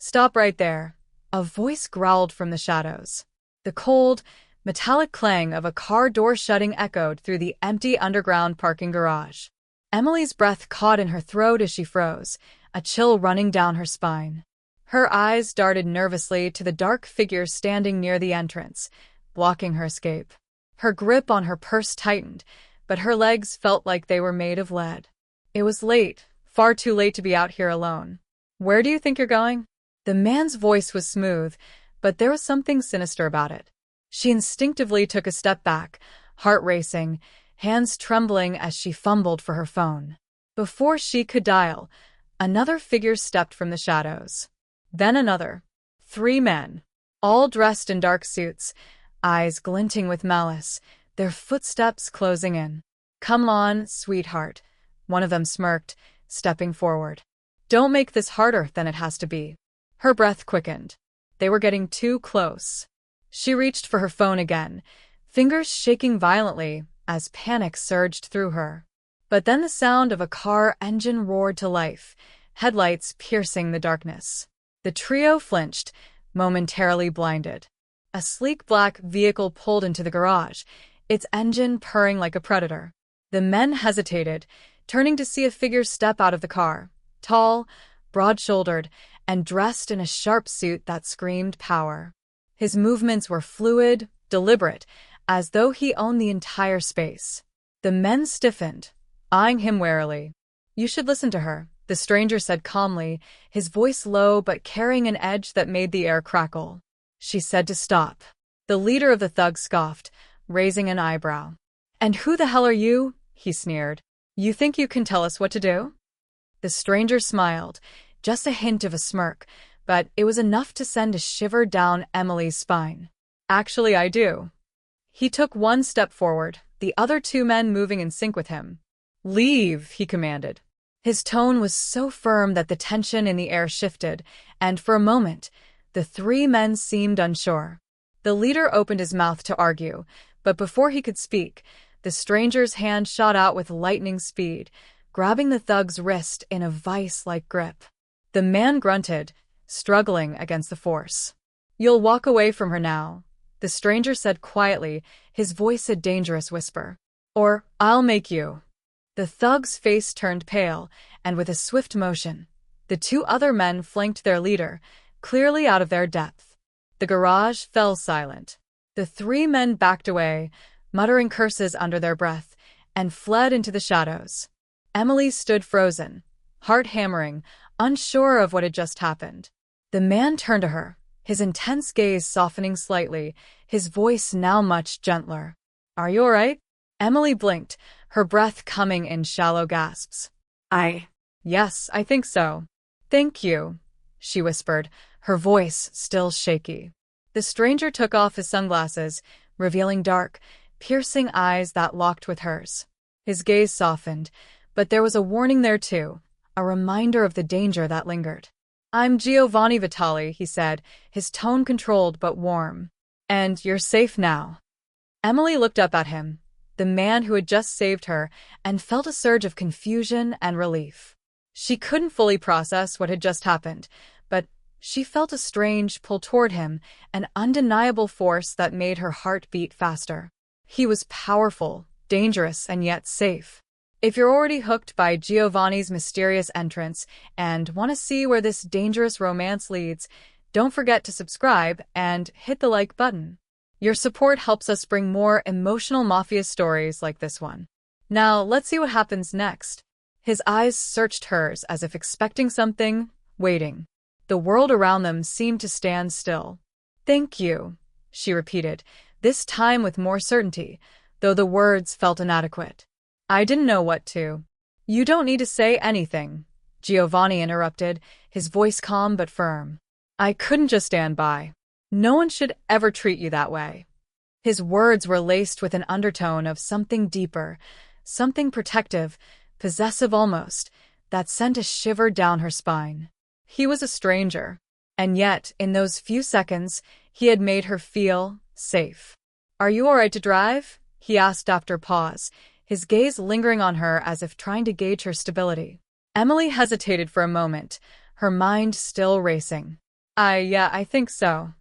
"Stop right there," a voice growled from the shadows. The cold, metallic clang of a car door shutting echoed through the empty underground parking garage. Emily's breath caught in her throat as she froze, a chill running down her spine. Her eyes darted nervously to the dark figure standing near the entrance, blocking her escape. Her grip on her purse tightened, but her legs felt like they were made of lead. It was late, far too late to be out here alone. "Where do you think you're going?" The man's voice was smooth, but there was something sinister about it. She instinctively took a step back, heart racing, hands trembling as she fumbled for her phone. Before she could dial, another figure stepped from the shadows. Then another. 3 men, all dressed in dark suits, eyes glinting with malice, their footsteps closing in. "Come on, sweetheart," one of them smirked, stepping forward. "Don't make this harder than it has to be." Her breath quickened. They were getting too close. She reached for her phone again, fingers shaking violently as panic surged through her. But then the sound of a car engine roared to life, headlights piercing the darkness. The trio flinched, momentarily blinded. A sleek black vehicle pulled into the garage, its engine purring like a predator. The men hesitated, turning to see a figure step out of the car, tall, broad-shouldered, and dressed in a sharp suit that screamed power. His movements were fluid, deliberate, as though he owned the entire space. The men stiffened, eyeing him warily. "You should listen to her," the stranger said calmly, his voice low but carrying an edge that made the air crackle. She said to stop. The leader of the thugs scoffed, raising an eyebrow. "And who the hell are you?" he sneered. "You think you can tell us what to do?" The stranger smiled, just a hint of a smirk, but it was enough to send a shiver down Emily's spine. "Actually, I do." He took one step forward, the other 2 men moving in sync with him. "Leave," he commanded. His tone was so firm that the tension in the air shifted, and for a moment, the 3 men seemed unsure. The leader opened his mouth to argue, but before he could speak, the stranger's hand shot out with lightning speed, grabbing the thug's wrist in a vice-like grip. The man grunted, struggling against the force. "You'll walk away from her now," the stranger said quietly, his voice a dangerous whisper. "Or I'll make you." The thug's face turned pale, and with a swift motion, the 2 other men flanked their leader, clearly out of their depth. The garage fell silent. The 3 men backed away, muttering curses under their breath, and fled into the shadows. Emily stood frozen, heart hammering, unsure of what had just happened. The man turned to her, his intense gaze softening slightly, his voice now much gentler. "Are you all right?" Emily blinked, her breath coming in shallow gasps. Yes, I think so." "Thank you," she whispered, her voice still shaky. The stranger took off his sunglasses, revealing dark, piercing eyes that locked with hers. His gaze softened, but there was a warning there too, a reminder of the danger that lingered. "I'm Giovanni Vitale," he said, his tone controlled but warm. "And you're safe now." Emily looked up at him, the man who had just saved her, and felt a surge of confusion and relief. She couldn't fully process what had just happened, but she felt a strange pull toward him, an undeniable force that made her heart beat faster. He was powerful, dangerous, and yet safe. If you're already hooked by Giovanni's mysterious entrance and want to see where this dangerous romance leads, don't forget to subscribe and hit the like button. Your support helps us bring more emotional mafia stories like this one. Now, let's see what happens next. His eyes searched hers as if expecting something, waiting. The world around them seemed to stand still. "Thank you," she repeated, this time with more certainty, though the words felt inadequate. "I didn't know what to." "You don't need to say anything," Giovanni interrupted, his voice calm but firm. "I couldn't just stand by. No one should ever treat you that way." His words were laced with an undertone of something deeper, something protective, possessive almost, that sent a shiver down her spine. He was a stranger, and yet, in those few seconds, he had made her feel safe. "Are you all right to drive?" he asked after a pause, his gaze lingering on her as if trying to gauge her stability. Emily hesitated for a moment, her mind still racing. Yeah, I think so.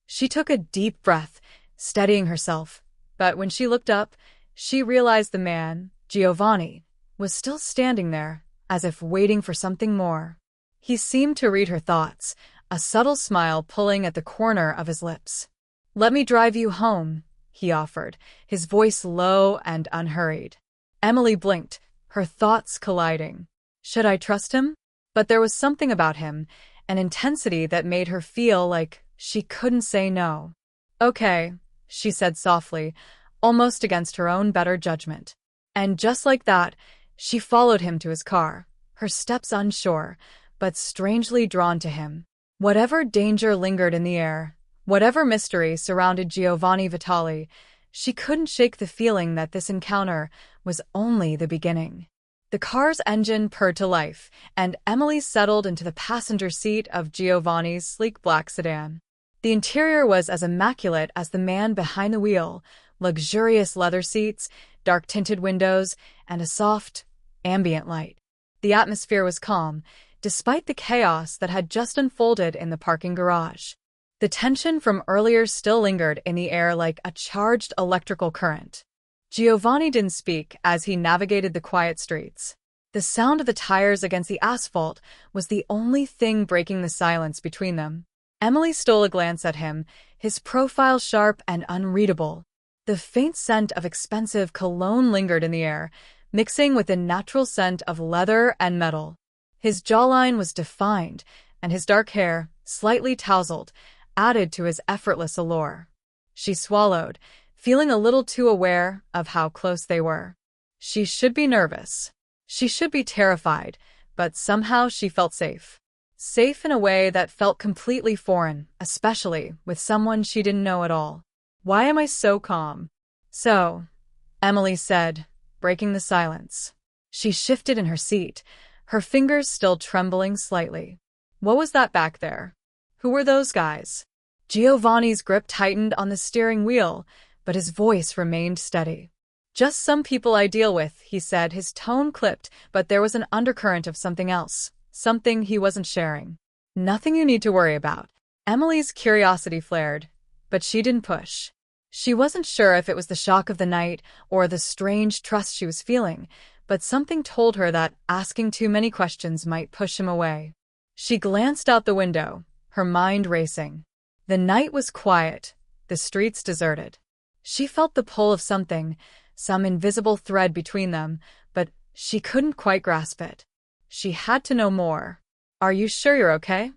She took a deep breath, steadying herself, but when she looked up, she realized the man, Giovanni, was still standing there, as if waiting for something more. He seemed to read her thoughts, a subtle smile pulling at the corner of his lips. "Let me drive you home," he offered, his voice low and unhurried. Emily blinked, her thoughts colliding. Should I trust him? But there was something about him, an intensity that made her feel like she couldn't say no. "Okay," she said softly, almost against her own better judgment. And just like that, she followed him to his car, her steps unsure, but strangely drawn to him. Whatever danger lingered in the air, whatever mystery surrounded Giovanni Vitale, she couldn't shake the feeling that this encounter was only the beginning. The car's engine purred to life, and Emily settled into the passenger seat of Giovanni's sleek black sedan. The interior was as immaculate as the man behind the wheel, luxurious leather seats, dark-tinted windows, and a soft, ambient light. The atmosphere was calm, despite the chaos that had just unfolded in the parking garage. The tension from earlier still lingered in the air like a charged electrical current. Giovanni didn't speak as he navigated the quiet streets. The sound of the tires against the asphalt was the only thing breaking the silence between them. Emily stole a glance at him, his profile sharp and unreadable. The faint scent of expensive cologne lingered in the air, mixing with the natural scent of leather and metal. His jawline was defined, and his dark hair, slightly tousled, added to his effortless allure. She swallowed, feeling a little too aware of how close they were. She should be nervous. She should be terrified, but somehow she felt safe. Safe in a way that felt completely foreign, especially with someone she didn't know at all. "Why am I so calm?" "So," Emily said, breaking the silence. She shifted in her seat, her fingers still trembling slightly. "What was that back there? Who were those guys?" Giovanni's grip tightened on the steering wheel, but his voice remained steady. "Just some people I deal with," he said, his tone clipped, but there was an undercurrent of something else, something he wasn't sharing. "Nothing you need to worry about." Emily's curiosity flared, but she didn't push. She wasn't sure if it was the shock of the night or the strange trust she was feeling, but something told her that asking too many questions might push him away. She glanced out the window, her mind racing. The night was quiet, the streets deserted. She felt the pull of something, some invisible thread between them, but she couldn't quite grasp it. She had to know more. "Are you sure you're okay?"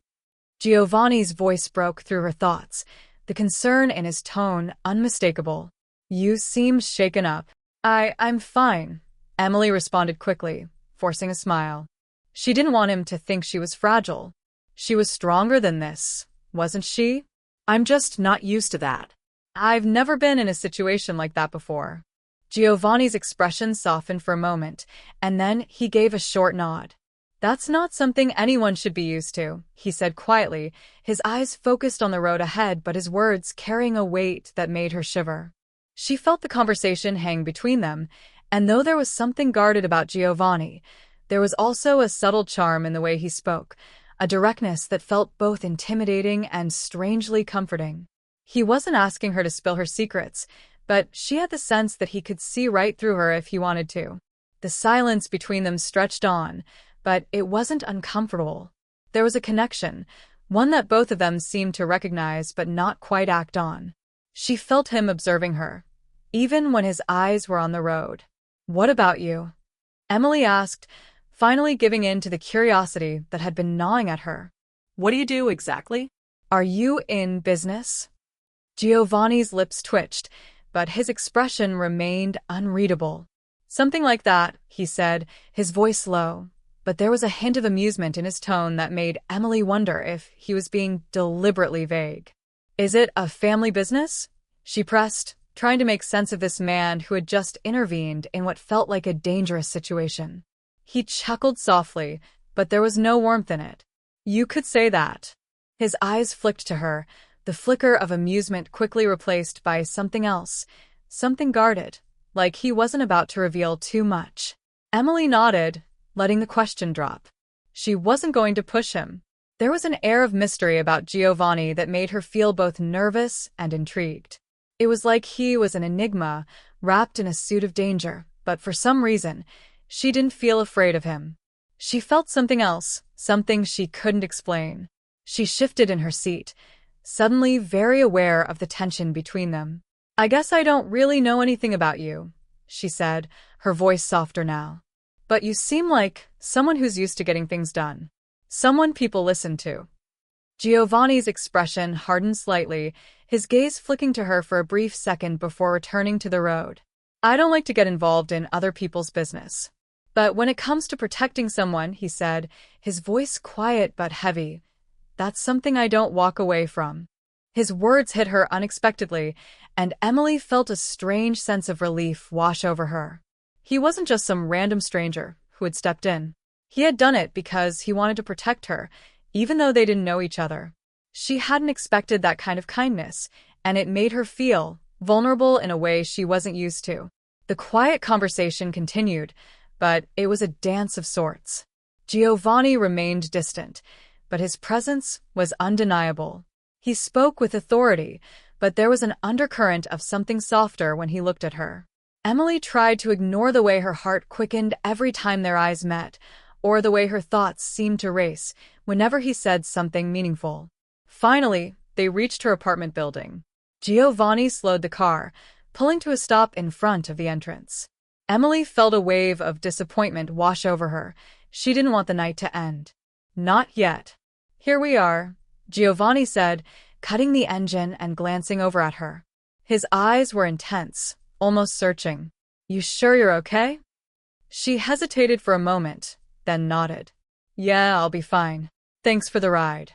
Giovanni's voice broke through her thoughts, the concern in his tone unmistakable. "You seem shaken up." I'm fine," Emily responded quickly, forcing a smile. She didn't want him to think she was fragile. She was stronger than this, wasn't she? "I'm just not used to that. I've never been in a situation like that before." Giovanni's expression softened for a moment, and then he gave a short nod. "That's not something anyone should be used to," he said quietly, his eyes focused on the road ahead but his words carrying a weight that made her shiver. She felt the conversation hang between them, and though there was something guarded about Giovanni, there was also a subtle charm in the way he spoke, a directness that felt both intimidating and strangely comforting. He wasn't asking her to spill her secrets, but she had the sense that he could see right through her if he wanted to. The silence between them stretched on, but it wasn't uncomfortable. There was a connection, one that both of them seemed to recognize but not quite act on. She felt him observing her, even when his eyes were on the road. "What about you?" Emily asked, finally giving in to the curiosity that had been gnawing at her. "What do you do exactly?" "Are you in business?" Giovanni's lips twitched, but his expression remained unreadable. "Something like that," he said, his voice low, but there was a hint of amusement in his tone that made Emily wonder if he was being deliberately vague. "Is it a family business?" she pressed, trying to make sense of this man who had just intervened in what felt like a dangerous situation. He chuckled softly, but there was no warmth in it. "You could say that." His eyes flicked to her, the flicker of amusement quickly replaced by something else, something guarded, like he wasn't about to reveal too much. Emily nodded, letting the question drop. She wasn't going to push him. There was an air of mystery about Giovanni that made her feel both nervous and intrigued. It was like he was an enigma, wrapped in a suit of danger, but for some reason, she didn't feel afraid of him. She felt something else, something she couldn't explain. She shifted in her seat, suddenly very aware of the tension between them. "I guess I don't really know anything about you," she said, her voice softer now. "But you seem like someone who's used to getting things done. Someone people listen to." Giovanni's expression hardened slightly, his gaze flicking to her for a brief second before returning to the road. "I don't like to get involved in other people's business. But when it comes to protecting someone," he said, his voice quiet but heavy, "that's something I don't walk away from." His words hit her unexpectedly, and Emily felt a strange sense of relief wash over her. He wasn't just some random stranger who had stepped in. He had done it because he wanted to protect her, even though they didn't know each other. She hadn't expected that kind of kindness, and it made her feel vulnerable in a way she wasn't used to. The quiet conversation continued, but it was a dance of sorts. Giovanni remained distant, but his presence was undeniable. He spoke with authority, but there was an undercurrent of something softer when he looked at her. Emily tried to ignore the way her heart quickened every time their eyes met, or the way her thoughts seemed to race whenever he said something meaningful. Finally, they reached her apartment building. Giovanni slowed the car, pulling to a stop in front of the entrance. Emily felt a wave of disappointment wash over her. She didn't want the night to end. "Not yet." "Here we are," Giovanni said, cutting the engine and glancing over at her. His eyes were intense, almost searching. "You sure you're okay?" She hesitated for a moment, then nodded. "Yeah, I'll be fine. Thanks for the ride."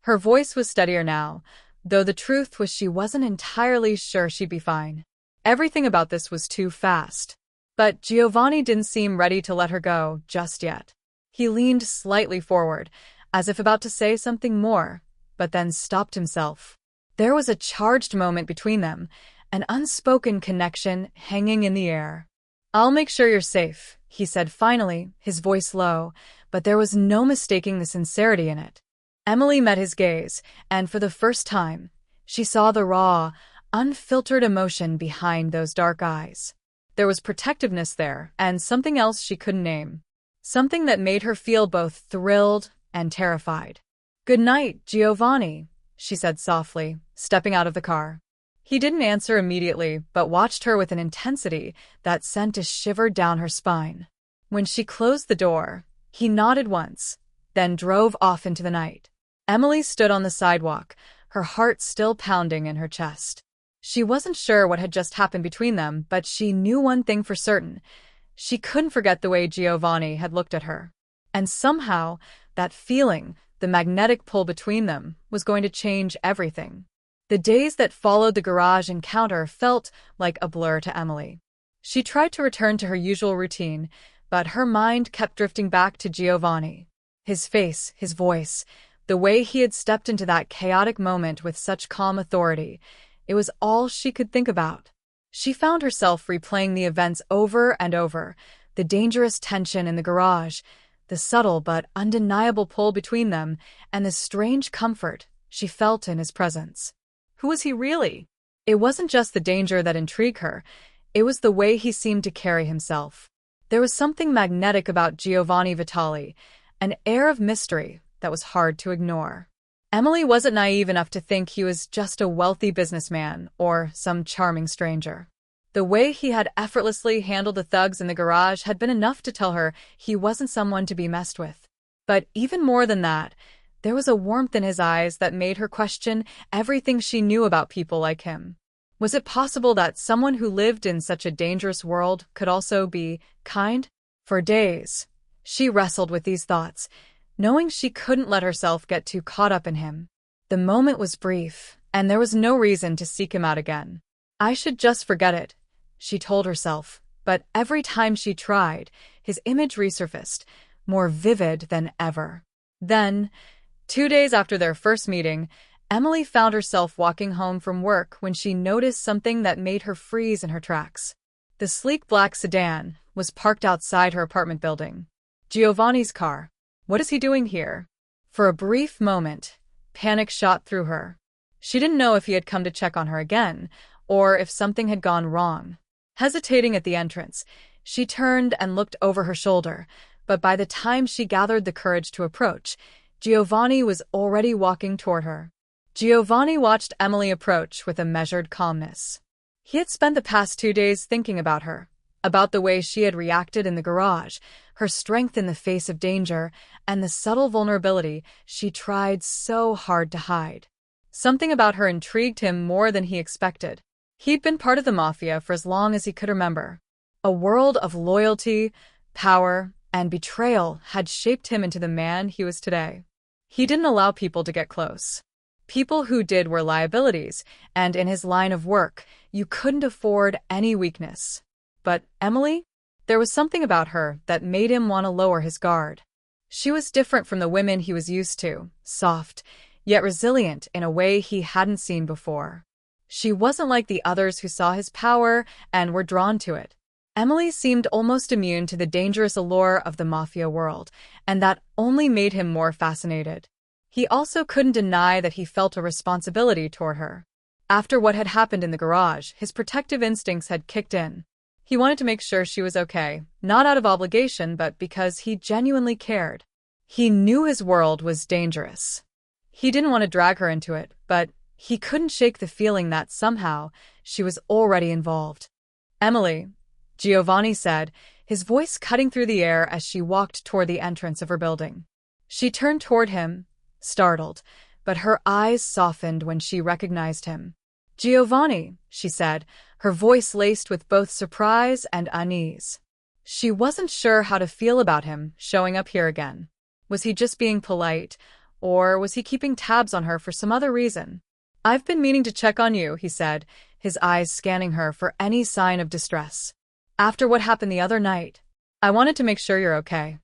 Her voice was steadier now, though the truth was she wasn't entirely sure she'd be fine. Everything about this was too fast. But Giovanni didn't seem ready to let her go just yet. He leaned slightly forward, as if about to say something more, but then stopped himself. There was a charged moment between them, an unspoken connection hanging in the air. "I'll make sure you're safe," he said finally, his voice low, but there was no mistaking the sincerity in it. Emily met his gaze, and for the first time, she saw the raw, unfiltered emotion behind those dark eyes. There was protectiveness there, and something else she couldn't name. Something that made her feel both thrilled and terrified. "Good night, Giovanni," she said softly, stepping out of the car. He didn't answer immediately, but watched her with an intensity that sent a shiver down her spine. When she closed the door, he nodded once, then drove off into the night. Emily stood on the sidewalk, her heart still pounding in her chest. She wasn't sure what had just happened between them, but she knew one thing for certain. She couldn't forget the way Giovanni had looked at her. And somehow, that feeling, the magnetic pull between them, was going to change everything. The days that followed the garage encounter felt like a blur to Emily. She tried to return to her usual routine, but her mind kept drifting back to Giovanni. His face, his voice, the way he had stepped into that chaotic moment with such calm authority, it was all she could think about. She found herself replaying the events over and over, the dangerous tension in the garage, the subtle but undeniable pull between them, and the strange comfort she felt in his presence. Who was he really? It wasn't just the danger that intrigued her, it was the way he seemed to carry himself. There was something magnetic about Giovanni Vitale, an air of mystery that was hard to ignore. Emily wasn't naive enough to think he was just a wealthy businessman or some charming stranger. The way he had effortlessly handled the thugs in the garage had been enough to tell her he wasn't someone to be messed with. But even more than that, there was a warmth in his eyes that made her question everything she knew about people like him. Was it possible that someone who lived in such a dangerous world could also be kind? For days, she wrestled with these thoughts, knowing she couldn't let herself get too caught up in him. The moment was brief, and there was no reason to seek him out again. "I should just forget it," she told herself, but every time she tried, his image resurfaced, more vivid than ever. Then, 2 days after their first meeting, Emily found herself walking home from work when she noticed something that made her freeze in her tracks. The sleek black sedan was parked outside her apartment building. Giovanni's car. What is he doing here? For a brief moment, panic shot through her. She didn't know if he had come to check on her again, or if something had gone wrong. Hesitating at the entrance, she turned and looked over her shoulder, but by the time she gathered the courage to approach, Giovanni was already walking toward her. Giovanni watched Emily approach with a measured calmness. He had spent the past 2 days thinking about her, about the way she had reacted in the garage, her strength in the face of danger, and the subtle vulnerability she tried so hard to hide. Something about her intrigued him more than he expected. He'd been part of the Mafia for as long as he could remember. A world of loyalty, power, and betrayal had shaped him into the man he was today. He didn't allow people to get close. People who did were liabilities, and in his line of work, you couldn't afford any weakness. But Emily? There was something about her that made him want to lower his guard. She was different from the women he was used to, soft, yet resilient in a way he hadn't seen before. She wasn't like the others who saw his power and were drawn to it. Emily seemed almost immune to the dangerous allure of the Mafia world, and that only made him more fascinated. He also couldn't deny that he felt a responsibility toward her. After what had happened in the garage, his protective instincts had kicked in. He wanted to make sure she was okay, not out of obligation, but because he genuinely cared. He knew his world was dangerous. He didn't want to drag her into it, but he couldn't shake the feeling that somehow she was already involved. "Emily," Giovanni said, his voice cutting through the air as she walked toward the entrance of her building. She turned toward him, startled, but her eyes softened when she recognized him. "Giovanni," she said, her voice laced with both surprise and unease. She wasn't sure how to feel about him showing up here again. Was he just being polite, or was he keeping tabs on her for some other reason? "I've been meaning to check on you," he said, his eyes scanning her for any sign of distress. "After what happened the other night, I wanted to make sure you're okay."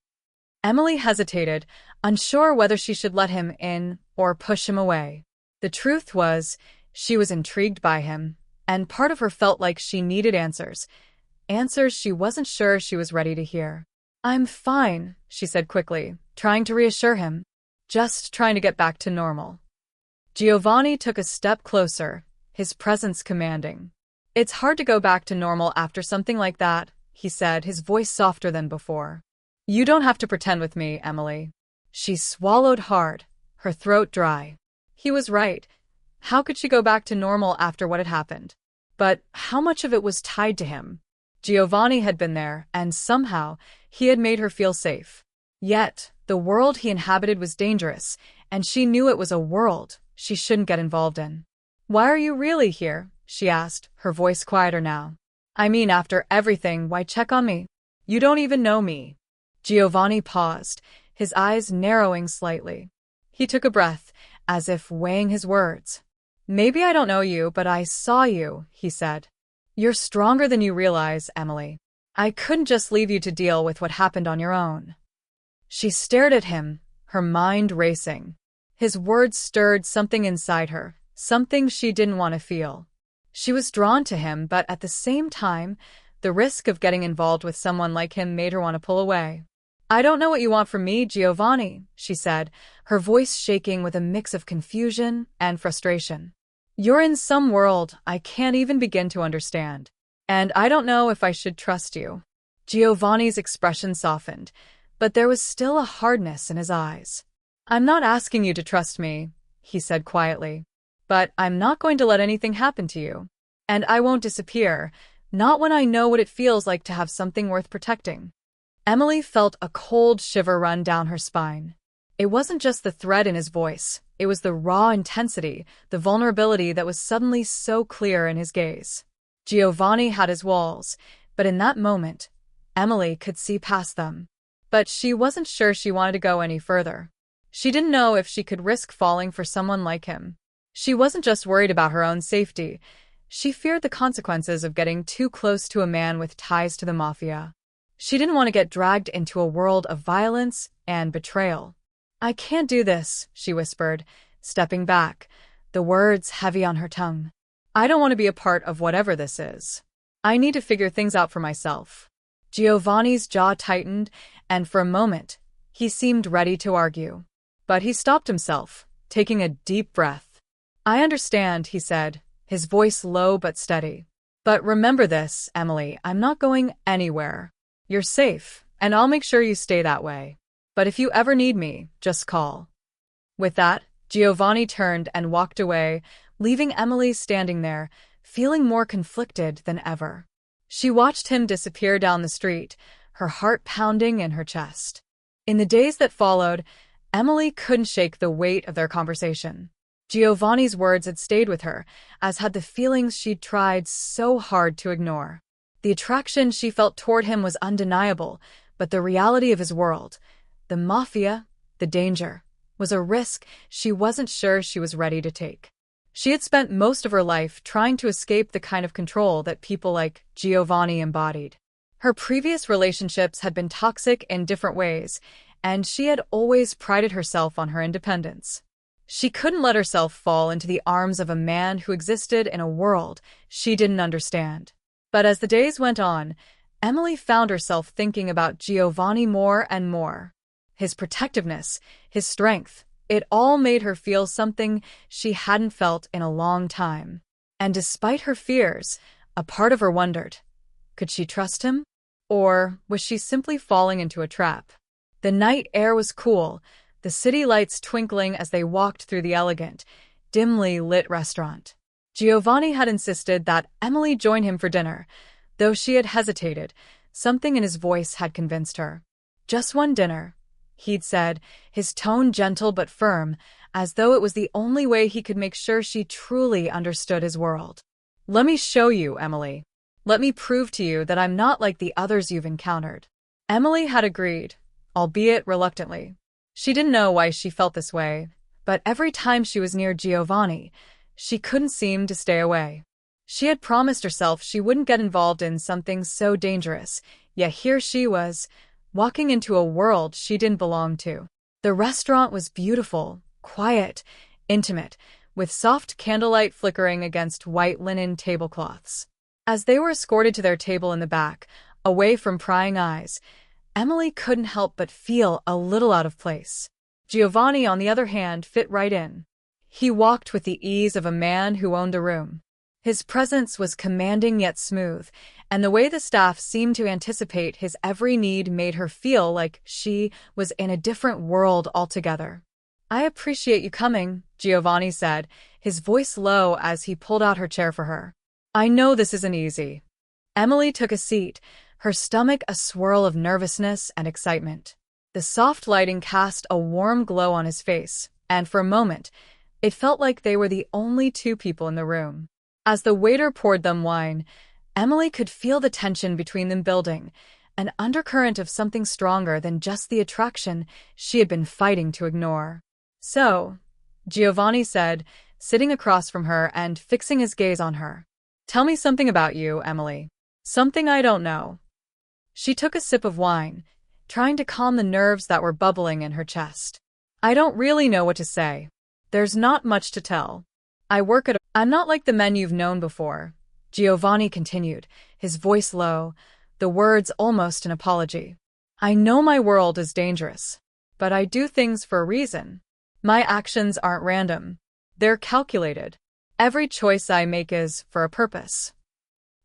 Emily hesitated, unsure whether she should let him in or push him away. The truth was, she was intrigued by him, and part of her felt like she needed answers she wasn't sure she was ready to hear. "I'm fine," she said quickly, trying to reassure him. "Just trying to get back to normal." Giovanni took a step closer, his presence commanding. "It's hard to go back to normal after something like that," he said, his voice softer than before. "You don't have to pretend with me, Emily." She swallowed hard, her throat dry. He was right. How could she go back to normal after what had happened? But how much of it was tied to him? Giovanni had been there, and somehow he had made her feel safe. Yet, the world he inhabited was dangerous, and she knew it was a world she shouldn't get involved in. "Why are you really here?" she asked, her voice quieter now. "I mean, after everything, why check on me? You don't even know me." Giovanni paused, his eyes narrowing slightly. He took a breath, as if weighing his words. "Maybe I don't know you, but I saw you," he said. "You're stronger than you realize, Emily. I couldn't just leave you to deal with what happened on your own." She stared at him, her mind racing. His words stirred something inside her, something she didn't want to feel. She was drawn to him, but at the same time, the risk of getting involved with someone like him made her want to pull away. "I don't know what you want from me, Giovanni," she said, her voice shaking with a mix of confusion and frustration. "You're in some world I can't even begin to understand, and I don't know if I should trust you." Giovanni's expression softened, but there was still a hardness in his eyes. "I'm not asking you to trust me," he said quietly, "but I'm not going to let anything happen to you. And I won't disappear, not when I know what it feels like to have something worth protecting." Emily felt a cold shiver run down her spine. It wasn't just the threat in his voice, it was the raw intensity, the vulnerability that was suddenly so clear in his gaze. Giovanni had his walls, but in that moment, Emily could see past them. But she wasn't sure she wanted to go any further. She didn't know if she could risk falling for someone like him. She wasn't just worried about her own safety. She feared the consequences of getting too close to a man with ties to the Mafia. She didn't want to get dragged into a world of violence and betrayal. "I can't do this," she whispered, stepping back, the words heavy on her tongue. "I don't want to be a part of whatever this is. I need to figure things out for myself." Giovanni's jaw tightened, and for a moment, he seemed ready to argue. But he stopped himself, taking a deep breath. "I understand," he said, his voice low but steady. "But remember this, Emily, I'm not going anywhere. You're safe, and I'll make sure you stay that way. But if you ever need me, just call." With that, Giovanni turned and walked away, leaving Emily standing there, feeling more conflicted than ever. She watched him disappear down the street, her heart pounding in her chest. In the days that followed, Emily couldn't shake the weight of their conversation. Giovanni's words had stayed with her, as had the feelings she'd tried so hard to ignore. The attraction she felt toward him was undeniable, but the reality of his world, the mafia, the danger, was a risk she wasn't sure she was ready to take. She had spent most of her life trying to escape the kind of control that people like Giovanni embodied. Her previous relationships had been toxic in different ways, and she had always prided herself on her independence. She couldn't let herself fall into the arms of a man who existed in a world she didn't understand. But as the days went on, Emily found herself thinking about Giovanni more and more. His protectiveness, his strength, it all made her feel something she hadn't felt in a long time. And despite her fears, a part of her wondered, could she trust him? Or was she simply falling into a trap? The night air was cool, the city lights twinkling as they walked through the elegant, dimly lit restaurant. Giovanni had insisted that Emily join him for dinner. Though she had hesitated, something in his voice had convinced her. "Just one dinner," he'd said, his tone gentle but firm, as though it was the only way he could make sure she truly understood his world. "Let me show you, Emily. Let me prove to you that I'm not like the others you've encountered." Emily had agreed, albeit reluctantly. She didn't know why she felt this way, but every time she was near Giovanni, she couldn't seem to stay away. She had promised herself she wouldn't get involved in something so dangerous, yet here she was, walking into a world she didn't belong to. The restaurant was beautiful, quiet, intimate, with soft candlelight flickering against white linen tablecloths. As they were escorted to their table in the back, away from prying eyes, Emily couldn't help but feel a little out of place. Giovanni, on the other hand, fit right in. He walked with the ease of a man who owned a room. His presence was commanding yet smooth, and the way the staff seemed to anticipate his every need made her feel like she was in a different world altogether. "I appreciate you coming," Giovanni said, his voice low as he pulled out her chair for her. "I know this isn't easy." Emily took a seat, her stomach a swirl of nervousness and excitement. The soft lighting cast a warm glow on his face, and for a moment, it felt like they were the only two people in the room. As the waiter poured them wine, Emily could feel the tension between them building, an undercurrent of something stronger than just the attraction she had been fighting to ignore. "So," Giovanni said, sitting across from her and fixing his gaze on her. "Tell me something about you, Emily. Something I don't know." She took a sip of wine, trying to calm the nerves that were bubbling in her chest. "I don't really know what to say. There's not much to tell. I'm not like the men you've known before," Giovanni continued, his voice low, the words almost an apology. "I know my world is dangerous, but I do things for a reason. My actions aren't random. They're calculated. Every choice I make is for a purpose."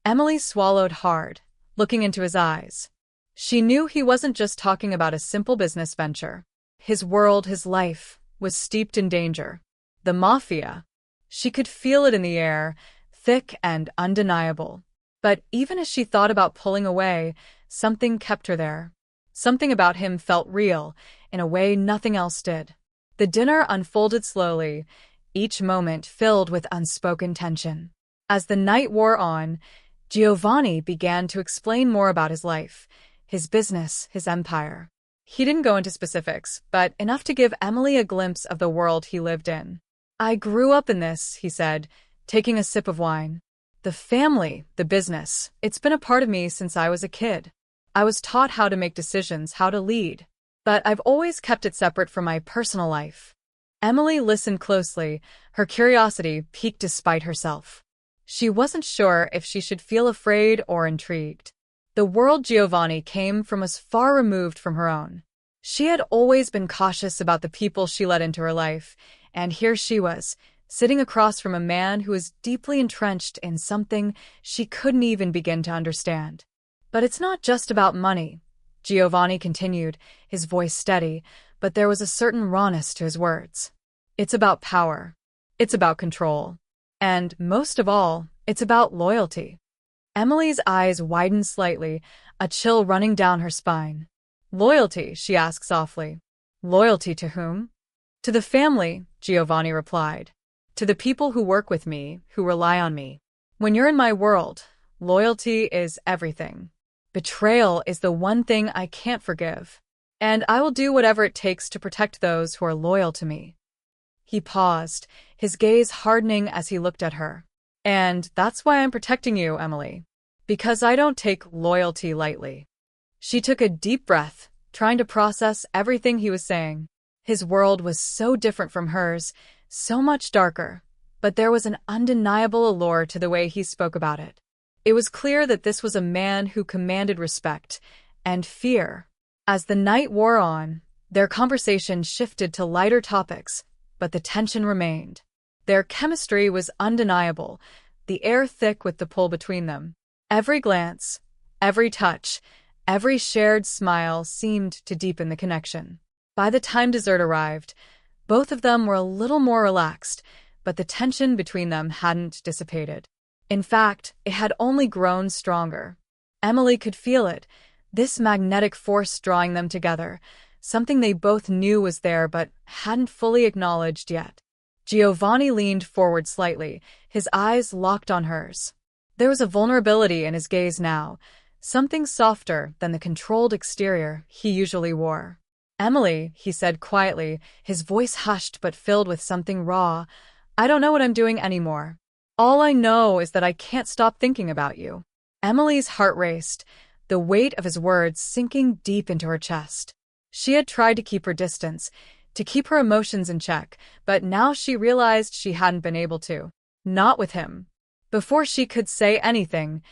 Emily swallowed hard, looking into his eyes. She knew he wasn't just talking about a simple business venture. His world, his life, was steeped in danger. The mafia. She could feel it in the air, thick and undeniable. But even as she thought about pulling away, something kept her there. Something about him felt real, in a way nothing else did. The dinner unfolded slowly, each moment filled with unspoken tension. As the night wore on, Giovanni began to explain more about his life, his business, his empire. He didn't go into specifics, but enough to give Emily a glimpse of the world he lived in. "I grew up in this," he said, taking a sip of wine. "The family, the business, it's been a part of me since I was a kid. I was taught how to make decisions, how to lead. But I've always kept it separate from my personal life." Emily listened closely, her curiosity piqued despite herself. She wasn't sure if she should feel afraid or intrigued. The world Giovanni came from was far removed from her own. She had always been cautious about the people she let into her life, and here she was, sitting across from a man who was deeply entrenched in something she couldn't even begin to understand. But it's not just about money, Giovanni continued, his voice steady, but there was a certain rawness to his words. It's about power. It's about control. And, most of all, it's about loyalty. Emily's eyes widened slightly, a chill running down her spine. Loyalty, she asked softly. Loyalty to whom? To the family, Giovanni replied. To the people who work with me, who rely on me. When you're in my world, loyalty is everything. Betrayal is the one thing I can't forgive. And I will do whatever it takes to protect those who are loyal to me. He paused, his gaze hardening as he looked at her. And that's why I'm protecting you, Emily. Because I don't take loyalty lightly. She took a deep breath, trying to process everything he was saying. His world was so different from hers, so much darker, but there was an undeniable allure to the way he spoke about it. It was clear that this was a man who commanded respect and fear. As the night wore on, their conversation shifted to lighter topics, but the tension remained. Their chemistry was undeniable, the air thick with the pull between them. Every glance, every touch, every shared smile seemed to deepen the connection. By the time dessert arrived, both of them were a little more relaxed, but the tension between them hadn't dissipated. In fact, it had only grown stronger. Emily could feel it, this magnetic force drawing them together, something they both knew was there but hadn't fully acknowledged yet. Giovanni leaned forward slightly, his eyes locked on hers. There was a vulnerability in his gaze now, something softer than the controlled exterior he usually wore. Emily, he said quietly, his voice hushed but filled with something raw, I don't know what I'm doing anymore. All I know is that I can't stop thinking about you. Emily's heart raced, the weight of his words sinking deep into her chest. She had tried to keep her distance, to keep her emotions in check, but now she realized she hadn't been able to. Not with him. Before she could say anything,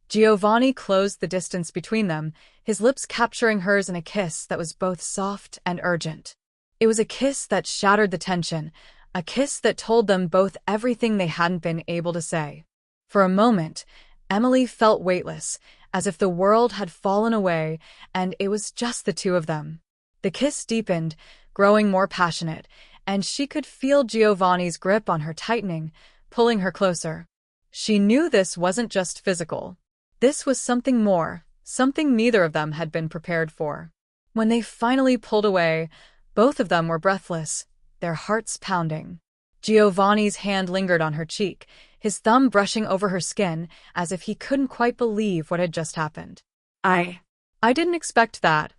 Giovanni closed the distance between them, his lips capturing hers in a kiss that was both soft and urgent. It was a kiss that shattered the tension, a kiss that told them both everything they hadn't been able to say. For a moment, Emily felt weightless, as if the world had fallen away and it was just the two of them. The kiss deepened, growing more passionate, and she could feel Giovanni's grip on her tightening, pulling her closer. She knew this wasn't just physical. This was something more, something neither of them had been prepared for. When they finally pulled away, both of them were breathless, their hearts pounding. Giovanni's hand lingered on her cheek, his thumb brushing over her skin as if he couldn't quite believe what had just happened. I didn't expect that,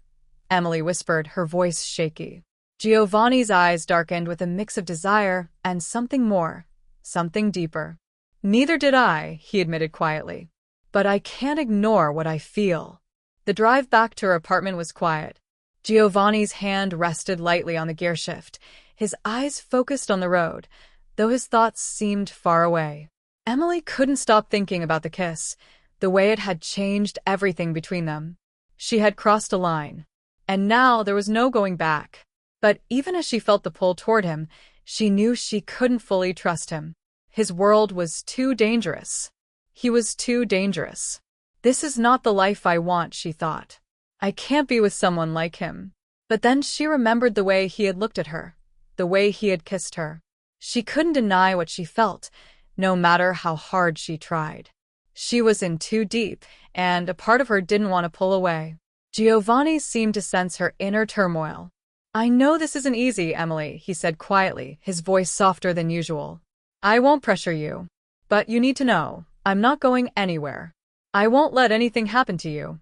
Emily whispered, her voice shaky. Giovanni's eyes darkened with a mix of desire and something more, something deeper. Neither did I, he admitted quietly. But I can't ignore what I feel. The drive back to her apartment was quiet. Giovanni's hand rested lightly on the gearshift, his eyes focused on the road, though his thoughts seemed far away. Emily couldn't stop thinking about the kiss, the way it had changed everything between them. She had crossed a line, and now there was no going back. But even as she felt the pull toward him, she knew she couldn't fully trust him. His world was too dangerous. He was too dangerous. This is not the life I want, she thought. I can't be with someone like him. But then she remembered the way he had looked at her, the way he had kissed her. She couldn't deny what she felt, no matter how hard she tried. She was in too deep, and a part of her didn't want to pull away. Giovanni seemed to sense her inner turmoil. I know this isn't easy, Emily, he said quietly, his voice softer than usual. I won't pressure you. But you need to know, I'm not going anywhere. I won't let anything happen to you.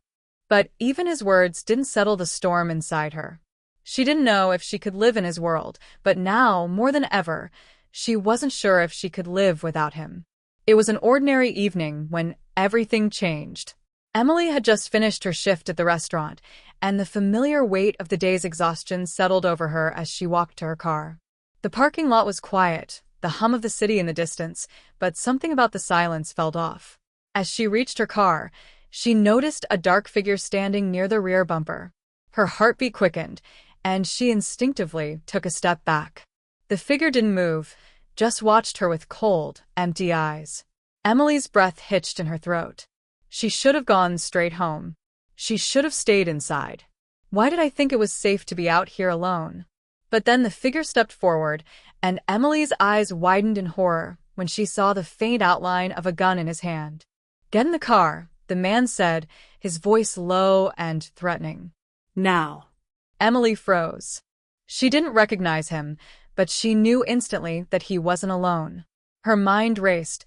But even his words didn't settle the storm inside her. She didn't know if she could live in his world, but now, more than ever, she wasn't sure if she could live without him. It was an ordinary evening when everything changed. Emily had just finished her shift at the restaurant, and the familiar weight of the day's exhaustion settled over her as she walked to her car. The parking lot was quiet, the hum of the city in the distance, but something about the silence fell off. As she reached her car, she noticed a dark figure standing near the rear bumper. Her heartbeat quickened, and she instinctively took a step back. The figure didn't move, just watched her with cold, empty eyes. Emily's breath hitched in her throat. She should have gone straight home. She should have stayed inside. Why did I think it was safe to be out here alone? But then the figure stepped forward, and Emily's eyes widened in horror when she saw the faint outline of a gun in his hand. "Get in the car," the man said, his voice low and threatening. "Now." Emily froze. She didn't recognize him, but she knew instantly that he wasn't alone. Her mind raced,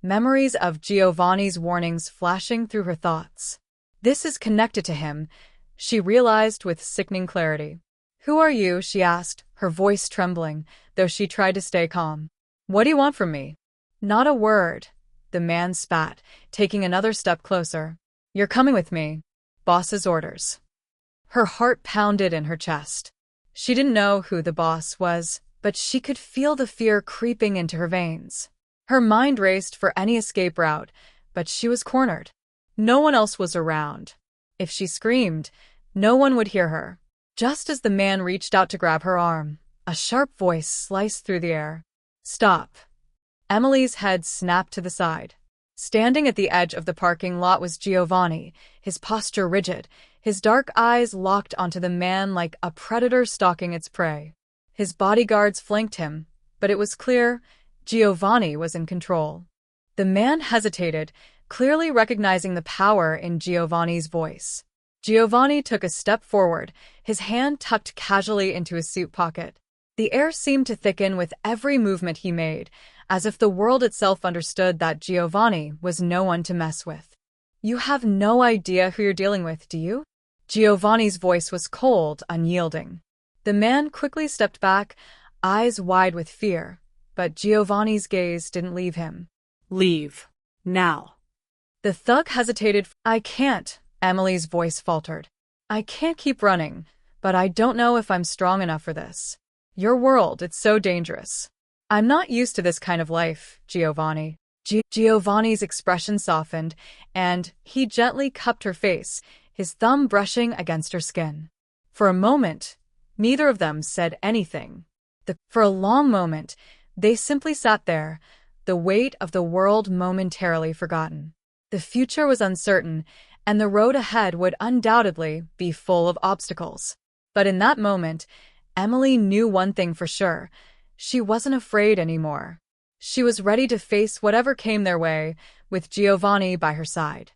memories of Giovanni's warnings flashing through her thoughts. This is connected to him, she realized with sickening clarity. "Who are you?" she asked, her voice trembling, though she tried to stay calm. "What do you want from me?" "Not a word," the man spat, taking another step closer. "You're coming with me. Boss's orders." Her heart pounded in her chest. She didn't know who the boss was, but she could feel the fear creeping into her veins. Her mind raced for any escape route, but she was cornered. No one else was around. If she screamed, no one would hear her. Just as the man reached out to grab her arm, a sharp voice sliced through the air. "Stop." Emily's head snapped to the side. Standing at the edge of the parking lot was Giovanni, his posture rigid, his dark eyes locked onto the man like a predator stalking its prey. His bodyguards flanked him, but it was clear Giovanni was in control. The man hesitated, clearly recognizing the power in Giovanni's voice. Giovanni took a step forward, his hand tucked casually into his suit pocket. The air seemed to thicken with every movement he made, as if the world itself understood that Giovanni was no one to mess with. "You have no idea who you're dealing with, do you?" Giovanni's voice was cold, unyielding. The man quickly stepped back, eyes wide with fear, but Giovanni's gaze didn't leave him. "Leave. Now." The thug hesitated. "I can't," Emily's voice faltered. "I can't keep running, but I don't know if I'm strong enough for this. Your world, it's so dangerous. I'm not used to this kind of life, Giovanni." Giovanni's expression softened, and he gently cupped her face, his thumb brushing against her skin. For a moment, neither of them said anything. For a long moment, they simply sat there, the weight of the world momentarily forgotten. The future was uncertain, and the road ahead would undoubtedly be full of obstacles. But in that moment, Emily knew one thing for sure. She wasn't afraid anymore. She was ready to face whatever came their way, with Giovanni by her side.